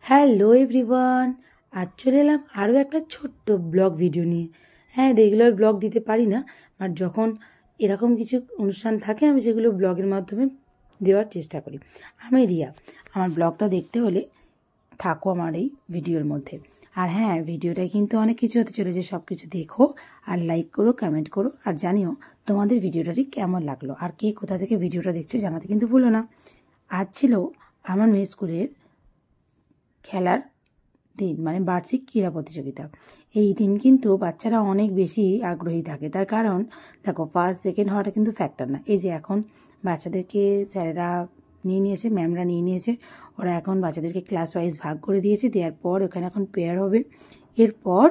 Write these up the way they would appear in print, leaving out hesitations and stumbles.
Hello everyone, আজ চলে এলাম আরও একটা ছোট্ট ব্লগ ভিডিও নিয়ে। হ্যাঁ, রেগুলার ব্লগ দিতে পারি না, বাট যখন এরকম কিছু অনুষ্ঠান থাকে আমি সেগুলো ব্লগের মাধ্যমে দেওয়ার চেষ্টা করি। আমি রিয়া। আমার ব্লগটা দেখতে হলে থাকো আমার এই ভিডিওর মধ্যে। আর হ্যাঁ, ভিডিওটায় কিন্তু অনেক কিছু হতে চলেছে, সব কিছু দেখো আর লাইক করো, কমেন্ট করো, আর জানিও তোমাদের ভিডিওটাটি কেমন লাগলো, আর কে কোথা থেকে ভিডিওটা দেখছো জানাতে কিন্তু ভুলো না। আজ ছিল আমার মেয়ে স্কুলের খেলার দিন, মানে বার্ষিক ক্রীড়া প্রতিযোগিতা। এই দিন কিন্তু বাচ্চারা অনেক বেশি আগ্রহী থাকে, তার কারণ দেখো, ফার্স্ট সেকেন্ড হওয়াটা কিন্তু ফ্যাক্টর না। এই যে এখন বাচ্চাদেরকে স্যারেরা নিয়ে নিয়েছে, ম্যামরা নিয়ে নিয়েছে, ওরা এখন বাচ্চাদেরকে ক্লাস ওয়াইজ ভাগ করে দিয়েছে। দেওয়ার পর ওখানে এখন পেয়ার হবে, এরপর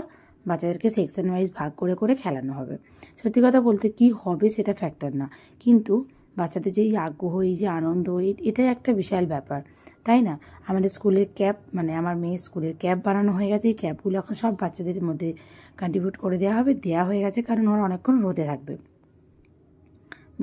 বাচ্চাদেরকে সেকশন ওয়াইজ ভাগ করে করে খেলানো হবে। সত্যি কথা বলতে কি হবে সেটা ফ্যাক্টর না, কিন্তু বাচ্চাদের যে এই আগ্রহ, এই যে আনন্দ, এটাই একটা বিশাল ব্যাপার, তাই না? আমাদের স্কুলের ক্যাপ, মানে আমার মেয়ের স্কুলের ক্যাপ বানানো হয়ে গেছে। এই ক্যাপগুলো এখন সব বাচ্চাদের মধ্যে কন্ট্রিবিউট করে দেওয়া হয়ে গেছে, কারণ ওরা অনেকক্ষণ রোদে থাকবে।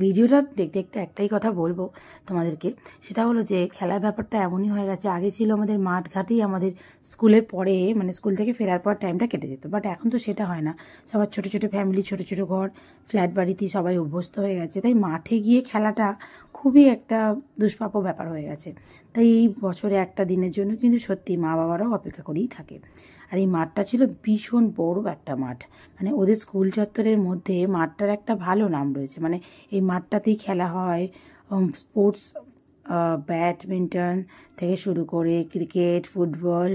ভিডিওটা দেখতে দেখতে একটাই কথা বলবো তোমাদেরকে, সেটা হলো যে খেলার ব্যাপারটা এমনই হয়ে গেছে। আগে ছিল আমাদের মাঠ ঘাটেই আমাদের স্কুলের পরে, মানে স্কুল থেকে ফেরার পর টাইমটা কেটে যেত, বাট এখন তো সেটা হয় না। সবার ছোট ছোট ফ্যামিলি, ছোট ছোট ঘর, ফ্ল্যাট বাড়িতেই সবাই অভ্যস্ত হয়ে গেছে, তাই মাঠে গিয়ে খেলাটা খুবই একটা দুষ্প্রাপ্য ব্যাপার হয়ে গেছে। তাই এই বছরে একটা দিনের জন্য কিন্তু সত্যি মা বাবারাও অপেক্ষা করেই থাকে। আর এই মাঠটা ছিল ভীষণ বড় একটা মাঠ, মানে ওদের স্কুল চত্বরের মধ্যে মাঠটার একটা ভালো নাম রয়েছে। মানে এই মাঠটাতেই খেলা হয় স্পোর্টস, ব্যাডমিন্টন থেকে শুরু করে ক্রিকেট, ফুটবল,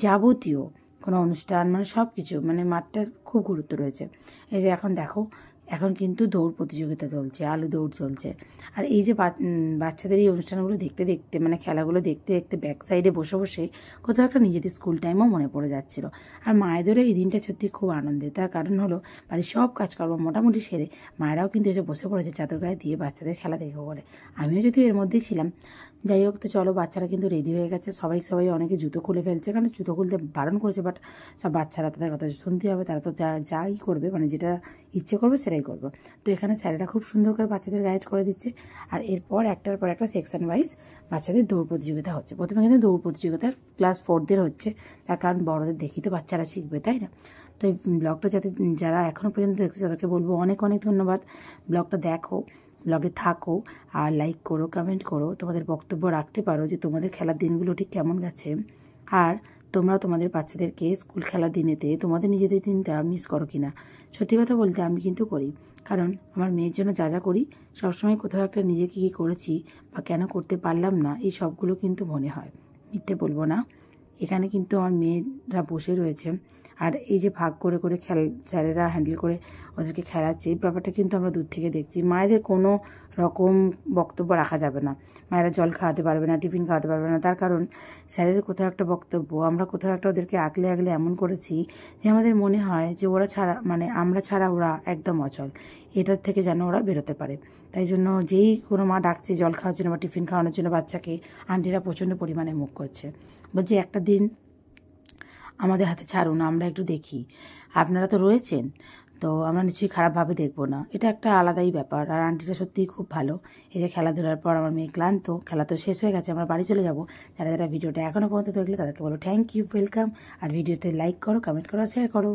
যাবতীয় কোনো অনুষ্ঠান, মানে সব কিছু, মানে মাঠটার খুব গুরুত্ব রয়েছে। এই যে এখন দেখো, এখন কিন্তু দৌড় প্রতিযোগিতা চলছে, আলু দৌড় চলছে। আর এই যে বাচ্চাদের এই অনুষ্ঠানগুলো দেখতে দেখতে, মানে খেলাগুলো দেখতে দেখতে ব্যাক সাইডে বসে বসে কোথাও একটা নিজেদের স্কুল টাইমও মনে পড়ে যাচ্ছিল। আর মায়েদেরও এই দিনটা সত্যি খুব আনন্দের, তার কারণ হলো বাড়ির সব কাজকর্ম মোটামুটি সেরে মায়েরাও কিন্তু এসে বসে পড়েছে চাদর গায়ে দিয়ে বাচ্চাদের খেলা দেখবো বলে। আমিও যদি এর মধ্যেই ছিলাম। যাই হোক, তো চলো, বাচ্চারা কিন্তু রেডি হয়ে গেছে, সবাই অনেকে জুতো খুলে ফেলছে, কারণ জুতো খুলতে বারণ করেছে, বাট সব বাচ্চারা, তাদের কথা শুনতে হবে, তারা তো যাই করবে, মানে যেটা ইচ্ছে করবে সেটাই করবো। তো এখানে স্যারেরা খুব সুন্দর করে বাচ্চাদের গাইড করে দিচ্ছে। আর এরপর একটার পর একটা সেকশন ওয়াইজ বাচ্চাদের দৌড় প্রতিযোগিতা হচ্ছে। প্রথমে কিন্তু দৌড় প্রতিযোগিতা ক্লাস 4দের হচ্ছে, তার কারণ বড়দের দেখি তো বাচ্চারা শিখবে, তাই না? তো এই ব্লগটা যারা এখনও পর্যন্ত দেখছে তাদেরকে বলবো অনেক অনেক ধন্যবাদ। ব্লগটা দেখো, ব্লগে থাকো, আর লাইক করো, কমেন্ট করো, তোমাদের বক্তব্য রাখতে পারো যে তোমাদের খেলার দিনগুলো ঠিক কেমন গেছে। আর তোমরা তোমাদের বাচ্চাদেরকে স্কুল খেলার দিনেতে তোমাদের নিজেদের দিনটা মিস করো কিনা। সত্যি কথা বলতে আমি কিন্তু করি, কারণ আমার মেয়ের জন্য যা যা করি সবসময় কোথাও একটা নিজেকে কী করেছি বা কেন করতে পারলাম না, এই সবগুলো কিন্তু মনে হয়, মিথ্যে বলবো না। এখানে কিন্তু আমার মেয়েরা বসে রয়েছে, আর এই যে ভাগ করে করে স্যারেরা হ্যান্ডেল করে ওদেরকে খেলাচ্ছে, এই ব্যাপারটা কিন্তু আমরা দূর থেকে দেখছি। মায়েদের কোনো রকম বক্তব্য রাখা যাবে না, মায়েরা জল খাওয়াতে পারবে না, টিফিন খাওয়াতে পারবে না, তার কারণ স্যারের কোথাও একটা বক্তব্য, আমরা কোথাও একটা ওদেরকে আগলে আগলে এমন করেছি যে আমাদের মনে হয় যে ওরা ছাড়া, মানে আমরা ছাড়া ওরা একদম অচল, এটার থেকে যেন ওরা বেরোতে পারে। তাই জন্য যেই কোনো মা ডাকছে জল খাওয়ার জন্য বা টিফিন খাওয়ানোর জন্য বাচ্চাকে, আন্টিরা প্রচণ্ড পরিমাণে মুখ করছে, বলছে একটা দিন আমাদের হাতে ছাড়ুন, আমরা একটু দেখি, আপনারা তো রয়েছেন, তো আমরা নিশ্চয়ই খারাপভাবে দেখবো না। এটা একটা আলাদাই ব্যাপার। আর আন্টিটা সত্যিই খুব ভালো। এই যে খেলাধুলার পর আমার মেয়ে ক্লান্ত, খেলা তো শেষ হয়ে গেছে, আমরা বাড়ি চলে যাব। যারা যারা ভিডিওটা এখনও পর্যন্ত দেখলে তাদেরকে বলো থ্যাংক ইউ, ওয়েলকাম। আর ভিডিওতে লাইক করো, কমেন্ট করো, শেয়ার করো।